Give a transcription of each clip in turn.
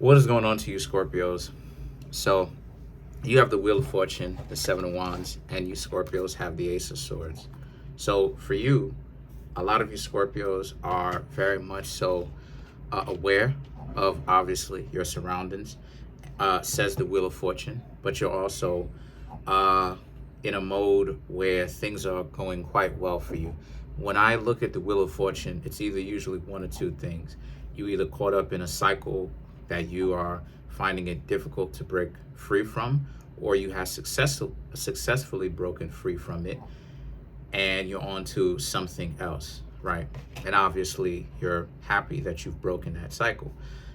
What is going on to you, Scorpios? So, you have the Wheel of Fortune, the Seven of Wands, and you Scorpios have the Ace of Swords. So, for you, a lot of you Scorpios are very much so aware of obviously your surroundings, says the Wheel of Fortune, but you're also in a mode where things are going quite well for you. When I look at the Wheel of Fortune, it's either usually one or two things. You either caught up in a cycle that you are finding it difficult to break free from, or you have successfully broken free from it and you're on to something else, right? And obviously you're happy that you've broken that cycle.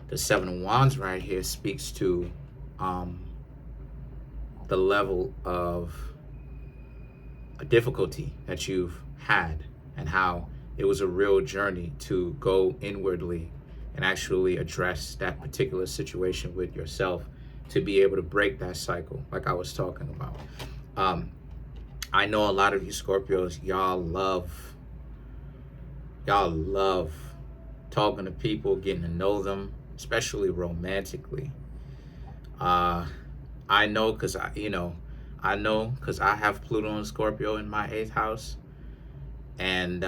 The Seven of Wands right here speaks to the level of difficulty that you've had and how it was a real journey to go inwardly and actually address that particular situation with yourself to be able to break that cycle like I was talking about. I know a lot of you Scorpios, y'all love talking to people, getting to know them, especially romantically. I know because I know because I have Pluto and Scorpio in my 8th house, and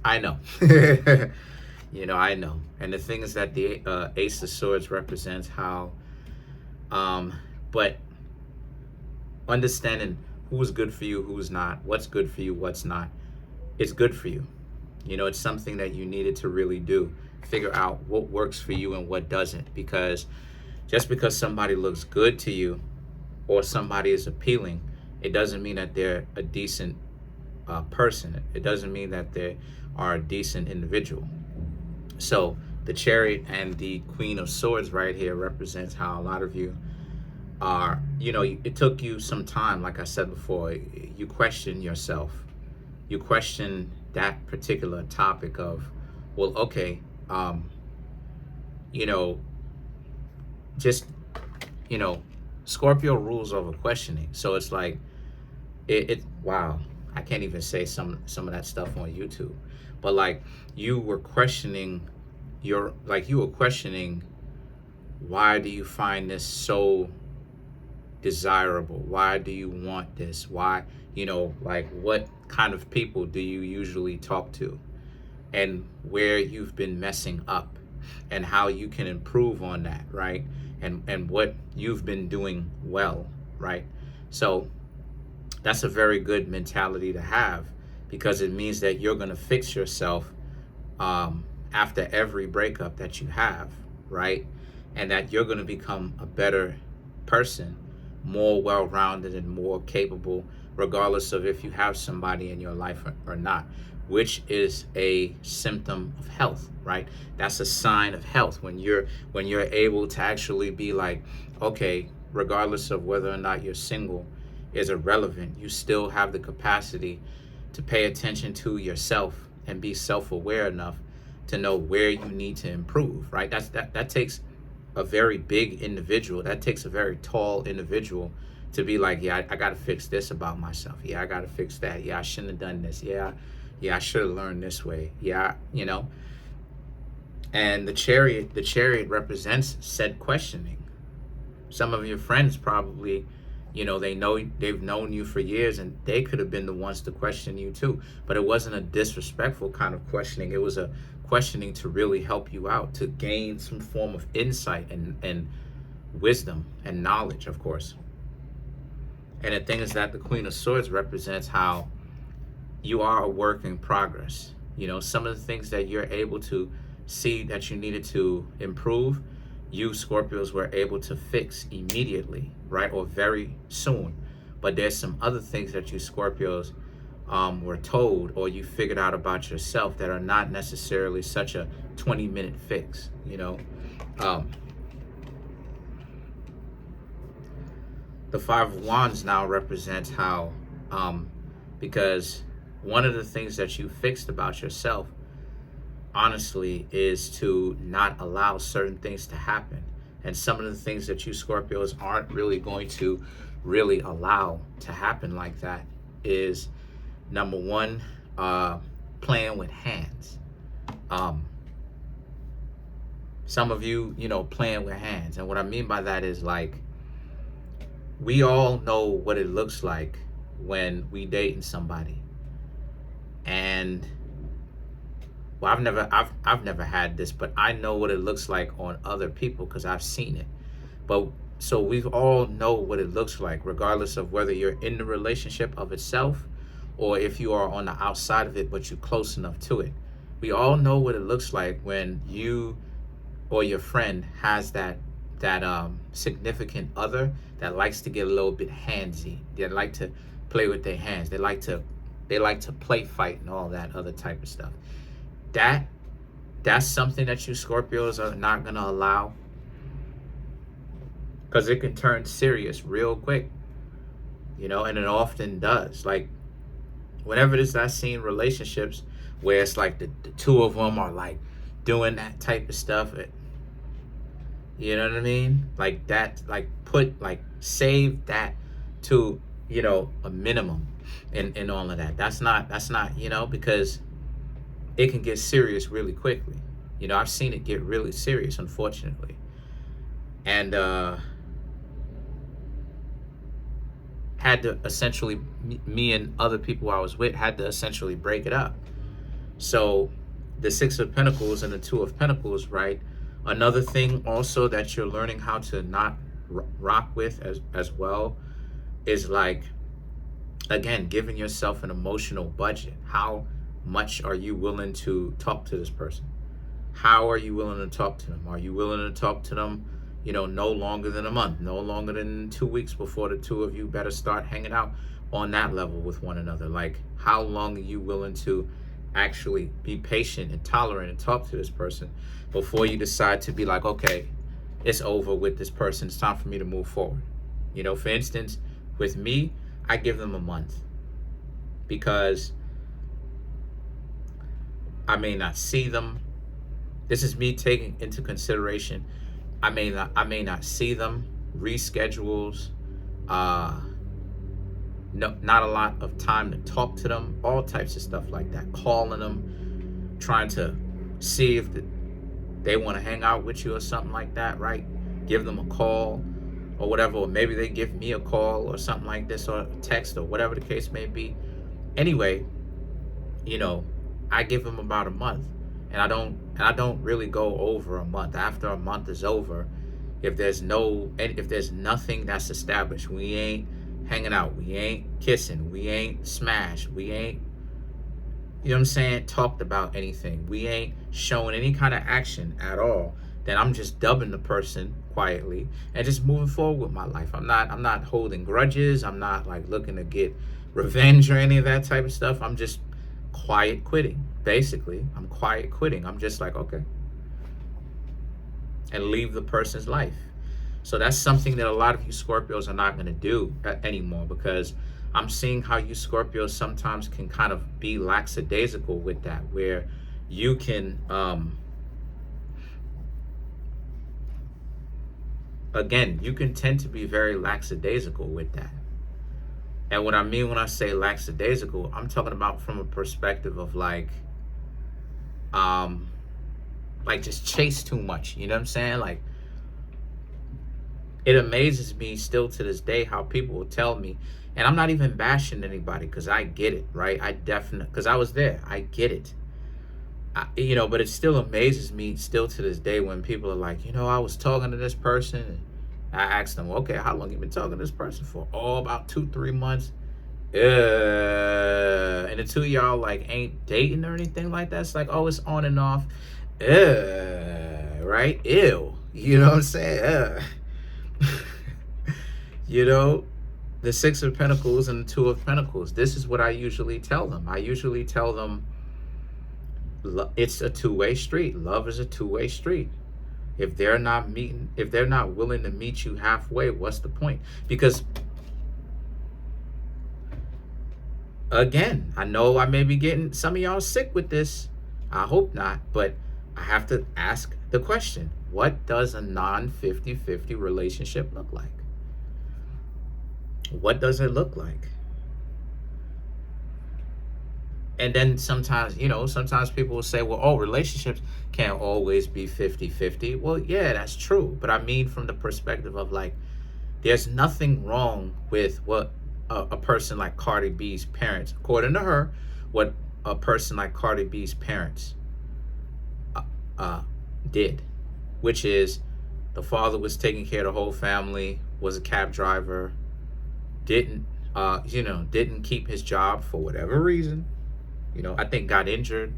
I know. I know. And the thing is that the Ace of Swords represents how, but understanding who's good for you, who's not, what's good for you, what's not, it's good for you. It's something that you needed to really do. Figure out what works for you and what doesn't. Because just because somebody looks good to you or somebody is appealing, it doesn't mean that they're a decent person. It doesn't mean that they are a decent individual. So the Chariot and the Queen of Swords right here represents how a lot of you are, it took you some time, like I said before, you question yourself. You question that particular topic of, well, okay, just, Scorpio rules over questioning. So it's like, wow, I can't even say some of that stuff on YouTube. But like you were questioning why do you find this so desirable? Why do you want this? Why, like what kind of people do you usually talk to? And where you've been messing up and how you can improve on that, right? And what you've been doing well, right? So that's a very good mentality to have, because it means that you're going to fix yourself after every breakup that you have, right? And that you're going to become a better person, more well-rounded and more capable, regardless of if you have somebody in your life or not, which is a symptom of health, right? That's a sign of health when you're able to actually be like, okay, regardless of whether or not you're single is irrelevant, you still have the capacity to pay attention to yourself and be self-aware enough to know where you need to improve, right? That takes a very big individual. That takes a very tall individual to be like, yeah, I got to fix this about myself. Yeah, I got to fix that. Yeah, I shouldn't have done this. Yeah, I should have learned this way. Yeah, And the chariot represents said questioning. Some of your friends probably, they've known you for years, and they could have been the ones to question you too. But it wasn't a disrespectful kind of questioning. It was a questioning to really help you out, to gain some form of insight and wisdom and knowledge, of course. And the thing is that the Queen of Swords represents how you are a work in progress. Some of the things that you're able to see that you needed to improve, you Scorpios were able to fix immediately, right? Or very soon. But there's some other things that you Scorpios were told or you figured out about yourself that are not necessarily such a 20-minute fix, The Five of Wands now represents how, because one of the things that you fixed about yourself, honestly, is to not allow certain things to happen. And some of the things that you Scorpios aren't really going to really allow to happen like that is, number one, playing with hands. Some of you, playing with hands. And what I mean by that is like, we all know what it looks like when we dating somebody. And well, I've never had this, but I know what it looks like on other people because I've seen it. But so we all know what it looks like, regardless of whether you're in the relationship of itself or if you are on the outside of it, but you're close enough to it. We all know what it looks like when you or your friend has that significant other that likes to get a little bit handsy. They like to play with their hands. They like to play fight and all that other type of stuff. That's something that you Scorpios are not gonna allow, because it can turn serious real quick, and it often does. Like, whenever it is I've seen relationships where it's like the two of them are like doing that type of stuff, you know what I mean? Like that, like save that to, a minimum in all of that. That's not, because it can get serious really quickly. I've seen it get really serious, unfortunately. And had to essentially, me and other people I was with had to essentially break it up. So the Six of Pentacles and the Two of Pentacles, right? Another thing also that you're learning how to not rock with as well is like, again, giving yourself an emotional budget. How much are you willing to talk to this person? How are you willing to talk to them? Are you willing to talk to them, no longer than a month, no longer than 2 weeks before the two of you better start hanging out on that level with one another? Like, how long are you willing to actually be patient and tolerant and talk to this person before you decide to be like, okay, it's over with this person, it's time for me to move forward? For instance, with me, I give them a month, because I may not see them. This is me taking into consideration, I may not see them, reschedules, not a lot of time to talk to them, all types of stuff like that. Calling them, trying to see if they want to hang out with you or something like that, right? Give them a call or whatever, or maybe they give me a call or something like this, or a text, or whatever the case may be. Anyway, I give them about a month, and I don't really go over a month. After a month is over, if there's nothing that's established, we ain't hanging out, we ain't kissing, we ain't smashed, we ain't, talked about anything, we ain't showing any kind of action at all, then I'm just dubbing the person quietly and just moving forward with my life. I'm not holding grudges. I'm not like looking to get revenge or any of that type of stuff. I'm just quiet quitting. Basically, I'm quiet quitting. I'm just like, okay, and leave the person's life. So that's something that a lot of you Scorpios are not going to do anymore, because I'm seeing how you Scorpios sometimes can kind of be lackadaisical with that, where you can, again, you can tend to be very lackadaisical with that. And what I mean when I say lackadaisical, I'm talking about from a perspective of like just chase too much. You know what I'm saying? Like, it amazes me still to this day how people will tell me, and I'm not even bashing anybody, because I get it, right? I definitely, because I was there, I get it. But it still amazes me still to this day when people are like, I was talking to this person, and I asked them, okay, how long you been talking to this person for? Oh, about 2-3 months. And the two of y'all like ain't dating or anything like that. It's like, oh, it's on and off. Right? Ew. You know what I'm saying? The Six of Pentacles and the Two of Pentacles. This is what I usually tell them. I usually tell them it's a two-way street. Love is a two-way street. If they're not willing to meet you halfway, what's the point? Because again, I know I may be getting some of y'all sick with this. I hope not, but I have to ask the question, what does a non-50-50 relationship look like? What does it look like? And then sometimes, sometimes people will say, well, oh, relationships can't always be 50-50. Well, yeah, that's true. But I mean, from the perspective of like, there's nothing wrong with what a person like Cardi B's parents, according to her, what a person like Cardi B's parents uh, uh, did, which is the father was taking care of the whole family, was a cab driver, didn't, didn't keep his job for whatever reason. I think got injured.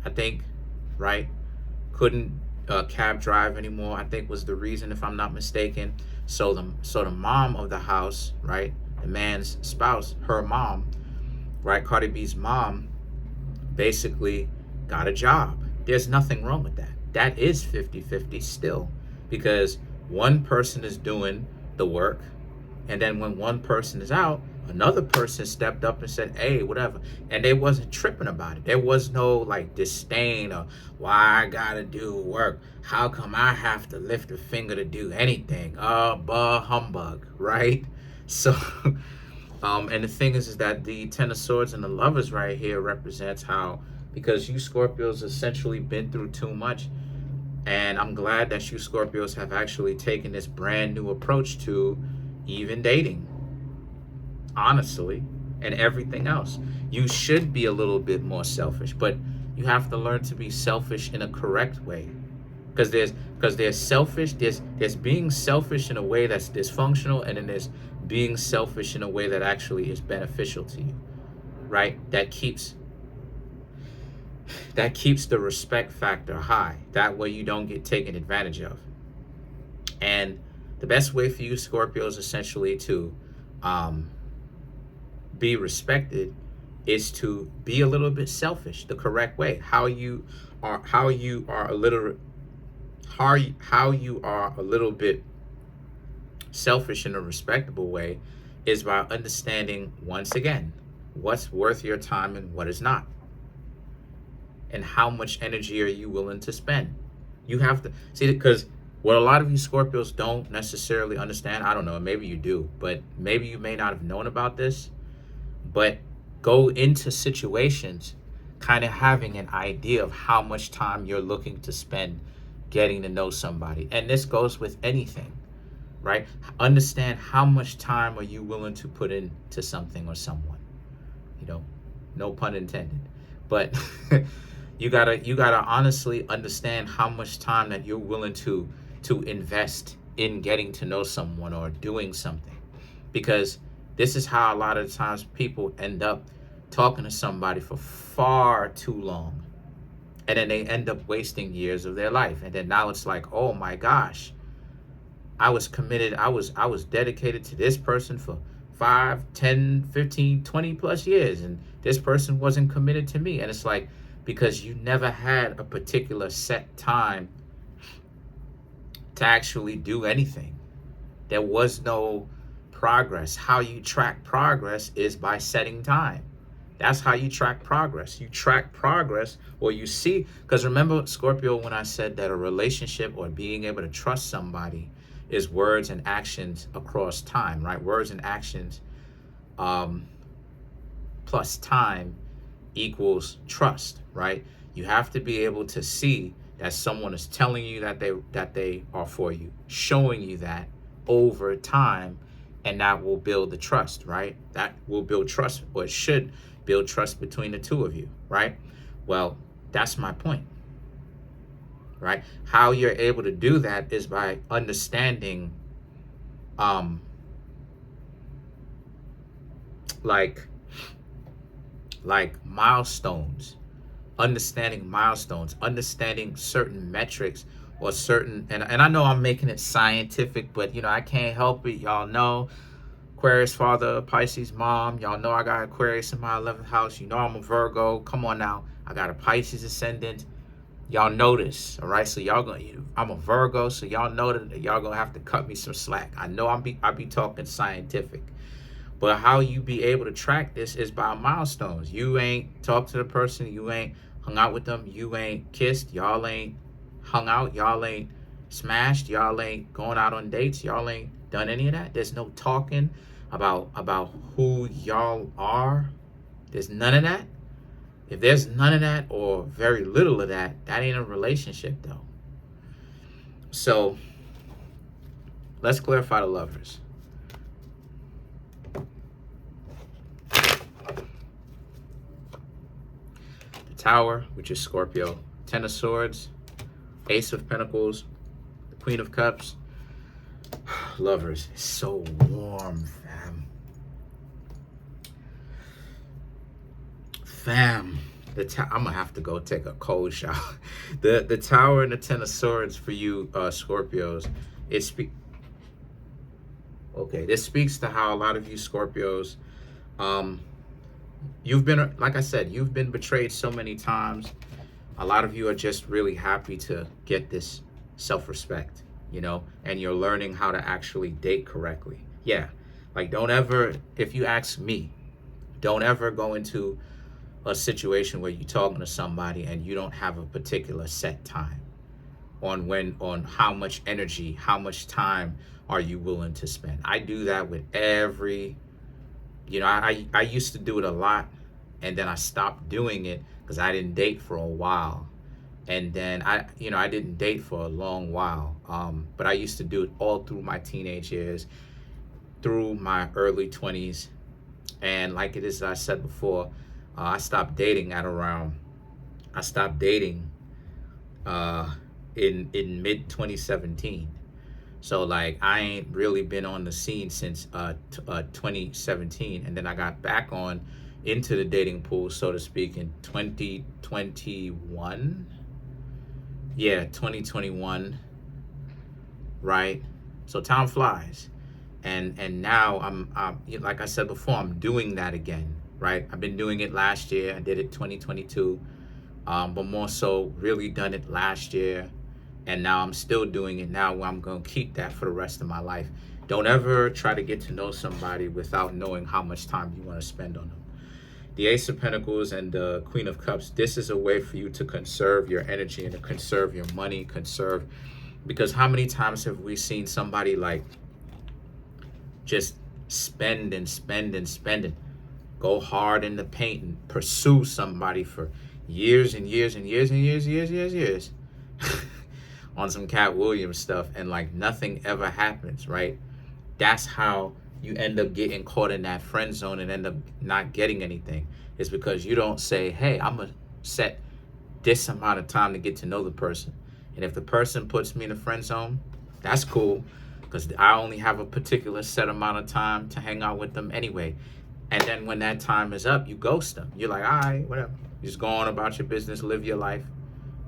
I think, right? Couldn't cab drive anymore. I think was the reason, if I'm not mistaken. So the mom of the house, right? The man's spouse, her mom, right? Cardi B's mom, basically got a job. There's nothing wrong with that. That is 50-50 still, because one person is doing the work, and then when one person is out, another person stepped up and said, hey, whatever. And they wasn't tripping about it. There was no like disdain or why I gotta do work. How come I have to lift a finger to do anything? Bah humbug, right? So, and the thing is that the Ten of Swords and the Lovers right here represents how, because you Scorpios essentially been through too much. And I'm glad that you Scorpios have actually taken this brand new approach to even dating, honestly, and everything else. You should be a little bit more selfish, but you have to learn to be selfish in a correct way. Because there's selfish, there's being selfish in a way that's dysfunctional, and then there's being selfish in a way that actually is beneficial to you, right? That keeps the respect factor high. That way you don't get taken advantage of. And the best way for you Scorpios essentially to be respected is to be a little bit selfish the correct way. How you are a little bit selfish in a respectable way is by understanding, once again, what's worth your time and what is not, and how much energy are you willing to spend. You have to see that, because what a lot of you Scorpios don't necessarily understand, I don't know, maybe you do, but maybe you may not have known about this, but go into situations kind of having an idea of how much time you're looking to spend getting to know somebody. And this goes with anything, right? Understand how much time are you willing to put into something or someone, no pun intended, but you gotta honestly understand how much time that you're willing to invest in getting to know someone or doing something. Because this is how a lot of times people end up talking to somebody for far too long, and then they end up wasting years of their life. And then now it's like, oh my gosh, I was committed, I was dedicated to this person for 5, 10, 15, 20 plus years, and this person wasn't committed to me. And it's like, because you never had a particular set time to actually do anything. There was no progress. How you track progress is by setting time. That's how you track progress. You track progress, or you see, because remember, Scorpio, when I said that a relationship or being able to trust somebody is words and actions across time, right? Words and actions plus time equals trust, right? You have to be able to see that someone is telling you that they are for you, showing you that over time, and that will build the trust, right? That will build trust, or it should build trust between the two of you, right? Well, that's my point, right? How you're able to do that is by understanding like milestones, understanding certain metrics or certain, and I know I'm making it scientific, but I can't help it. Y'all know Aquarius father, Pisces mom. Y'all know I got Aquarius in my 11th house. I'm a Virgo. Come on now. I got a Pisces ascendant. Y'all know this, all right? So I'm a Virgo, so y'all know that y'all gonna have to cut me some slack. I know I be talking scientific. But how you be able to track this is by milestones. You ain't talked to the person, you ain't hung out with them, you ain't kissed, y'all ain't hung out, y'all ain't smashed, y'all ain't going out on dates, y'all ain't done any of that. There's no talking about who y'all are. There's none of that. If there's none of that or very little of that, that ain't a relationship though. So let's clarify the lovers. The Tower, which is Scorpio. Ten of Swords, Ace of Pentacles, the Queen of Cups. Lovers, it's so warm, fam. Fam, I'm gonna have to go take a cold shower. The Tower and the Ten of Swords for you Scorpios. Okay, this speaks to how a lot of you Scorpios, you've been, like I said, you've been betrayed so many times. A lot of you are just really happy to get this self-respect, you know, and you're learning how to actually date correctly. Yeah, like don't ever, if you ask me, don't ever go into a situation where you're talking to somebody and you don't have a particular set time on how much energy, how much time are you willing to spend. I do that with every, you know, I used to do it a lot, and then I stopped doing it because I didn't date for a while. And then I didn't date for a long while. But I used to do it all through my teenage years, through my early 20s. And like it is, I said before, I stopped dating in mid 2017. So like I ain't really been on the scene since 2017, and then I got back on into the dating pool, so to speak, in 2021. Yeah, 2021, right? So time flies, and now I'm like I said before, I'm doing that again, right? I've been doing it last year. I did it 2022, but more so really done it last year. And now I'm still doing it now. I'm going to keep that for the rest of my life. Don't ever try to get to know somebody without knowing how much time you want to spend on them. The Ace of Pentacles and the Queen of Cups, this is a way for you to conserve your energy and to conserve your money, because how many times have we seen somebody like just spend and spend and spend and go hard in the paint and pursue somebody for years and years and years and years on some Cat Williams stuff, and like nothing ever happens, right? That's how you end up getting caught in that friend zone and end up not getting anything. It's because you don't say, hey, I'm gonna set this amount of time to get to know the person, and if the person puts me in the friend zone, that's cool, because I only have a particular set amount of time to hang out with them anyway. And then when that time is up, you ghost them. You're like, all right, whatever, you just go on about your business, live your life,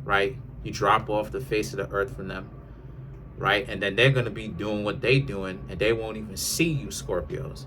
right? You drop off the face of the earth from them, right? And then they're going to be doing what they doing, and they won't even see you, Scorpios.